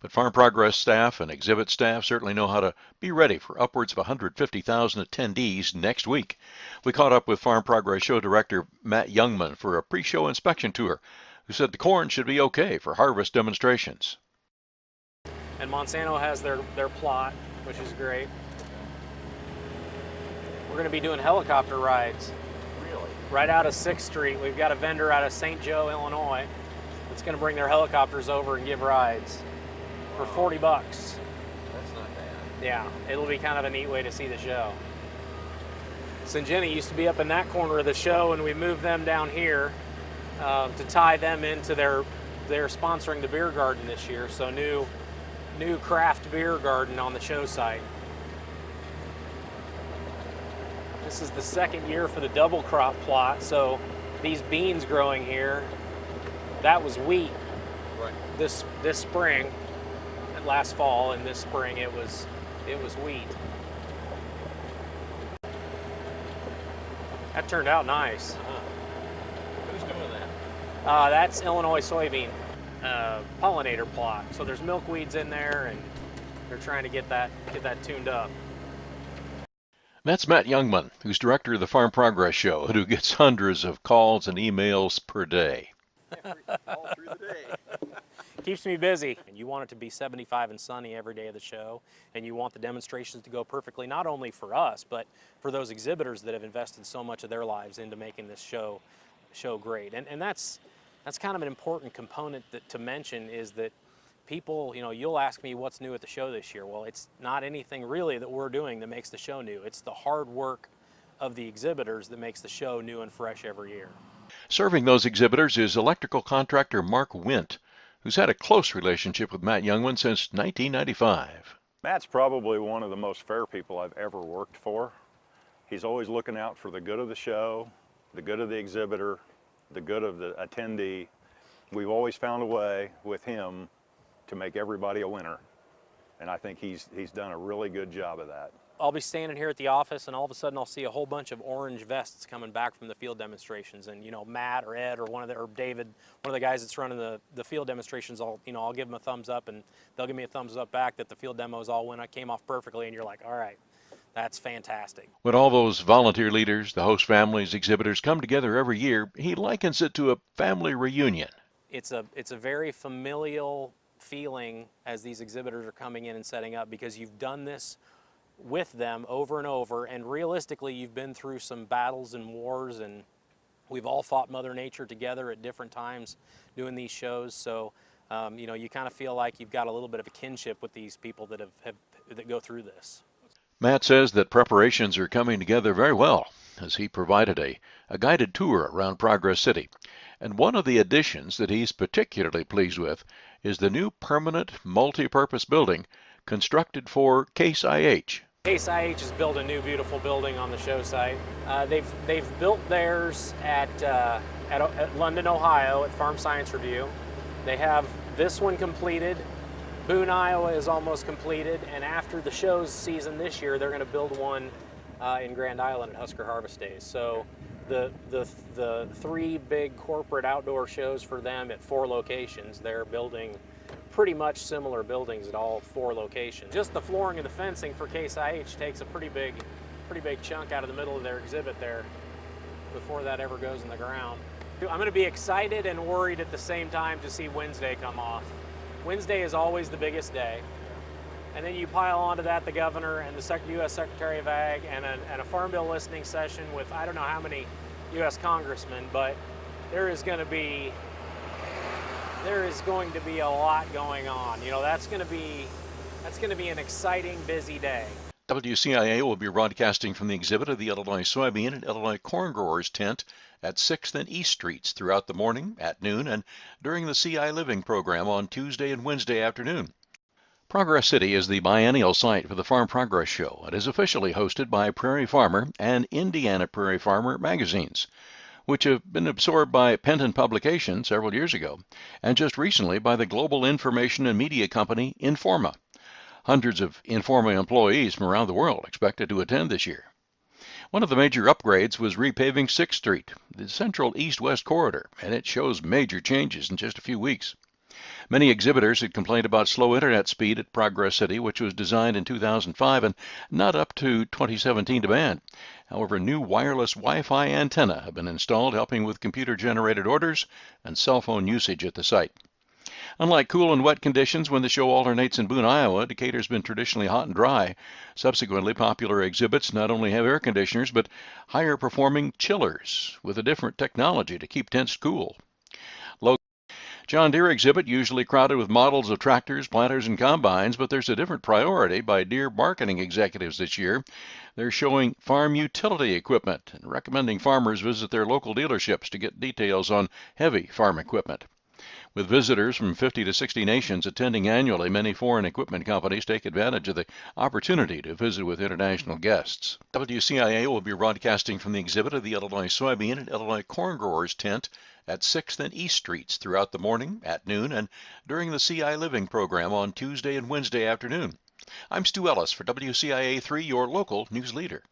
But Farm Progress staff and exhibit staff certainly know how to be ready for upwards of 150,000 attendees next week. We caught up with Farm Progress Show Director Matt Youngman for a pre-show inspection tour, who said the corn should be okay for harvest demonstrations. And Monsanto has their plot, which is great. We're going to be doing helicopter rides. Really? Right out of 6th Street. We've got a vendor out of St. Joe, Illinois, that's going to bring their helicopters over and give rides for $40. That's not bad. Yeah, it'll be kind of a neat way to see the show. Syngenta used to be up in that corner of the show, and we moved them down here to tie them into they're sponsoring the beer garden this year, so new craft beer garden on the show site. This is the 2nd year for the double crop plot, so these beans growing here, that was wheat. Right. This spring, last fall, and this spring it was wheat. That turned out nice. Who's doing that? That's Illinois soybean pollinator plot. So there's milkweeds in there, and they're trying to get that tuned up. That's Matt Youngman, who's director of the Farm Progress Show, who gets hundreds of calls and emails per day. All through the day. Keeps me busy. And you want it to be 75 and sunny every day of the show, and you want the demonstrations to go perfectly, not only for us, but for those exhibitors that have invested so much of their lives into making this show great. And that's kind of an important component to mention, is that people, you'll ask me what's new at the show this year. Well, it's not anything really that we're doing that makes the show new. It's the hard work of the exhibitors that makes the show new and fresh every year. Serving those exhibitors is electrical contractor Mark Wint, who's had a close relationship with Matt Youngman since 1995. Matt's probably one of the most fair people I've ever worked for. He's always looking out for the good of the show, the good of the exhibitor, the good of the attendee. We've always found a way with him to make everybody a winner. And I think he's done a really good job of that. I'll be standing here at the office, and all of a sudden I'll see a whole bunch of orange vests coming back from the field demonstrations. And Matt or Ed or or David, one of the guys that's running the field demonstrations, I'll give them a thumbs up, and they'll give me a thumbs up back that the field demos came off perfectly. And you're like, all right, that's fantastic. When all those volunteer leaders, the host families, exhibitors come together every year, he likens it to a family reunion. It's a very familial feeling as these exhibitors are coming in and setting up, because you've done this with them over and over, and realistically you've been through some battles and wars, and we've all fought Mother Nature together at different times doing these shows. So you kind of feel like you've got a little bit of a kinship with these people that that go through this. Matt says that preparations are coming together very well, as he provided a guided tour around Progress City. And one of the additions that he's particularly pleased with is the new permanent multi-purpose building constructed for Case IH. Case IH has built a new beautiful building on the show site. They've built theirs at London, Ohio at Farm Science Review. They have this one completed. Boone, Iowa is almost completed, and after the show's season this year, they're going to build one in Grand Island at Husker Harvest Days. So the 3 big corporate outdoor shows for them at 4 locations, they're building pretty much similar buildings at all 4 locations. Just the flooring and the fencing for Case IH takes a pretty big chunk out of the middle of their exhibit there before that ever goes in the ground. I'm going to be excited and worried at the same time to see Wednesday come off. Wednesday is always the biggest day. And then you pile onto that the governor and the U.S. Secretary of Ag and a Farm Bill listening session with I don't know how many U.S. congressmen, but there is going to be a lot going on. That's going to be an exciting, busy day. WCIA will be broadcasting from the exhibit of the Illinois soybean and Illinois corn growers tent at 6th and East Streets throughout the morning, at noon, and during the CI Living program on Tuesday and Wednesday afternoon. Progress City is the biennial site for the Farm Progress Show and is officially hosted by Prairie Farmer and Indiana Prairie Farmer magazines, which have been absorbed by Penton Publications several years ago, and just recently by the global information and media company Informa. Hundreds of Informa employees from around the world expected to attend this year. One of the major upgrades was repaving 6th Street, the central east-west corridor, and it shows major changes in just a few weeks. Many exhibitors had complained about slow internet speed at Progress City, which was designed in 2005 and not up to 2017 demand. However, new wireless Wi-Fi antenna have been installed, helping with computer-generated orders and cell phone usage at the site. Unlike cool and wet conditions when the show alternates in Boone, Iowa, Decatur's been traditionally hot and dry. Subsequently, popular exhibits not only have air conditioners, but higher performing chillers with a different technology to keep tents cool. John Deere exhibit usually crowded with models of tractors, planters, and combines, but there's a different priority by Deere marketing executives this year. They're showing farm utility equipment and recommending farmers visit their local dealerships to get details on heavy farm equipment. With visitors from 50 to 60 nations attending annually, many foreign equipment companies take advantage of the opportunity to visit with international guests. WCIA will be broadcasting from the exhibit of the Illinois soybean and Illinois corn growers tent at 6th and East Streets throughout the morning, at noon, and during the CI Living program on Tuesday and Wednesday afternoon. I'm Stu Ellis for WCIA 3, your local news leader.